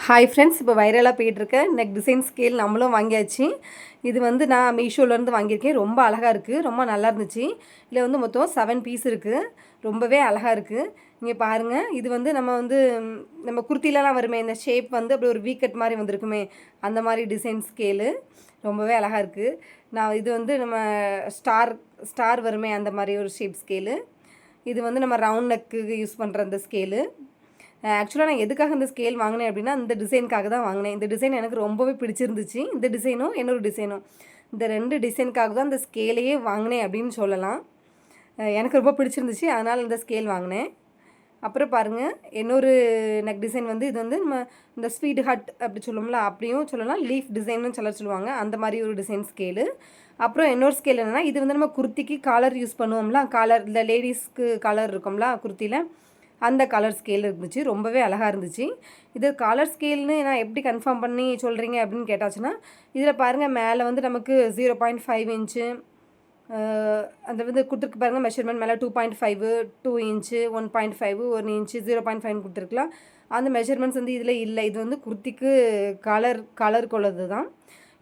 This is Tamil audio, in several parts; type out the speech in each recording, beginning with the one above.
ஹாய் ஃப்ரெண்ட்ஸ், இப்போ வைரலாக போயிட்டுருக்க நெக் டிசைன் ஸ்கேல் நம்மளும் வாங்கியாச்சு. இது வந்து நான் மீஷோலேருந்து வாங்கியிருக்கேன். ரொம்ப அழகாக இருக்குது, ரொம்ப நல்லா இருந்துச்சு. இதில் வந்து மொத்தம் 7 பீஸ் இருக்குது. ரொம்பவே அழகாக இருக்குது. இங்கே பாருங்கள், இது வந்து நம்ம குர்த்திலலாம் வருமே, இந்த ஷேப் வந்து அப்படி ஒரு வீக்கட் மாதிரி வந்திருக்குமே, அந்த மாதிரி டிசைன் ஸ்கேலு ரொம்பவே அழகாக இருக்குது. இது வந்து நம்ம ஸ்டார் வருமே, அந்த மாதிரி ஒரு ஷேப் ஸ்கேலு. இது வந்து நம்ம ரவுண்ட் நெக்கு யூஸ் பண்ணுற அந்த ஸ்கேலு. ஆக்சுவலாக நான் எதுக்காக இந்த ஸ்கேல் வாங்கினேன் அப்படின்னா, இந்த டிசைனுக்காக தான் வாங்கினேன். இந்த டிசைன் எனக்கு ரொம்பவே பிடிச்சிருந்துச்சு. இந்த டிசைனும் இன்னொரு டிசைனும், இந்த 2 டிசைனுக்காக தான் இந்த ஸ்கேலையே வாங்கினேன் அப்படின்னு சொல்லலாம். எனக்கு ரொம்ப பிடிச்சிருந்துச்சு, அதனால் இந்த ஸ்கேல் வாங்கினேன். அப்புறம் பாருங்கள், இன்னொரு நெக் டிசைன் வந்து இது வந்து நம்ம இந்த ஸ்வீட் ஹட் அப்படி சொல்லுவோம்ல, அப்படியும் சொல்லலாம். லீஃப் டிசைன்னு சொல்லுவாங்க, அந்த மாதிரி ஒரு டிசைன் ஸ்கேலு. அப்புறம் இன்னொரு ஸ்கேல் என்னென்னா, இது வந்து நம்ம குர்த்திக்கு காலர் யூஸ் பண்ணுவோம்ல, காலர் இந்த லேடிஸ்க்கு காலர் இருக்கும்ல குர்த்தியில், அந்த கலர் ஸ்கேல் இருந்துச்சு. ரொம்பவே அழகாக இருந்துச்சு. இது கலர் ஸ்கேல்னு நான் எப்படி கன்ஃபார்ம் பண்ணி சொல்கிறீங்க அப்படின்னு கேட்டாச்சுன்னா, இதில் பாருங்கள், மேலே வந்து நமக்கு 0.5 இன்ச்சு அந்த வந்து கொடுத்துருக்கு பாருங்கள். மெஷர்மெண்ட் மேலே 2.5, 2 இன்ச்சு, 1.5, 1 இன்ச்சு, 0.5 கொடுத்துருக்கலாம். அந்த மெஷர்மெண்ட்ஸ் வந்து இதில் இல்லை. இது வந்து குர்த்திக்கு கலருக்கு உள்ளது தான்.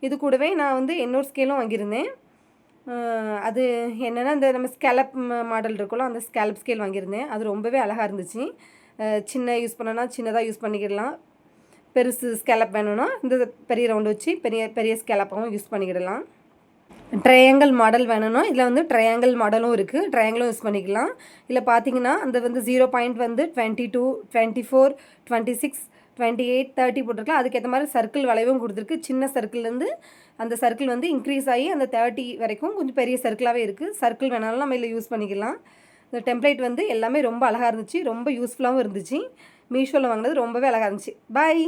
இது கூடவே நான் வந்து இன்னொரு ஸ்கேலும் வாங்கியிருந்தேன். அது என்னென்னா, இந்த நம்ம ஸ்கேலப் மாடல் இருக்குல்ல, அந்த ஸ்கேலப் ஸ்கேல் வாங்கியிருந்தேன். அது ரொம்பவே அழகாக இருந்துச்சு. சின்ன யூஸ் பண்ணோன்னா சின்னதாக யூஸ் பண்ணிக்கிடலாம். பெருசு ஸ்கேலப் வேணும்னா இந்த பெரிய ரவுண்டு வச்சு பெரிய ஸ்கேலப்பாகவும் யூஸ் பண்ணிக்கிடலாம். ட்ரையாங்கிள் மாடல் வேணும்னா இதில் வந்து ட்ரையாங்கிள் மாடலும் இருக்குது, ட்ரையாங்கிளும் யூஸ் பண்ணிக்கலாம். இதில் பார்த்தீங்கன்னா அந்த வந்து 0 பாயிண்ட் வந்து 22, 24, 26, 28, 30 போட்டிருக்கலாம். அதுக்கேற்ற மாதிரி சர்க்கிள் வளைவும் கொடுத்துருக்கு. சின்ன சர்க்கிள்லேருந்து அந்த சர்க்கிள் வந்து இன்க்ரீஸ் ஆகி அந்த 30 வரைக்கும் கொஞ்சம் பெரிய சர்க்கிளாகவே இருக்குது. சர்க்கிள் வேணாலும் நம்ம இதில் யூஸ் பண்ணிக்கலாம். இந்த டெம்ப்ளேட் வந்து எல்லாமே ரொம்ப அழகாக இருந்துச்சு, ரொம்ப யூஸ்ஃபுல்லாகவும் இருந்துச்சு. மீஷோவில் வாங்கினது ரொம்பவே அழகாக இருந்துச்சு. பாய்.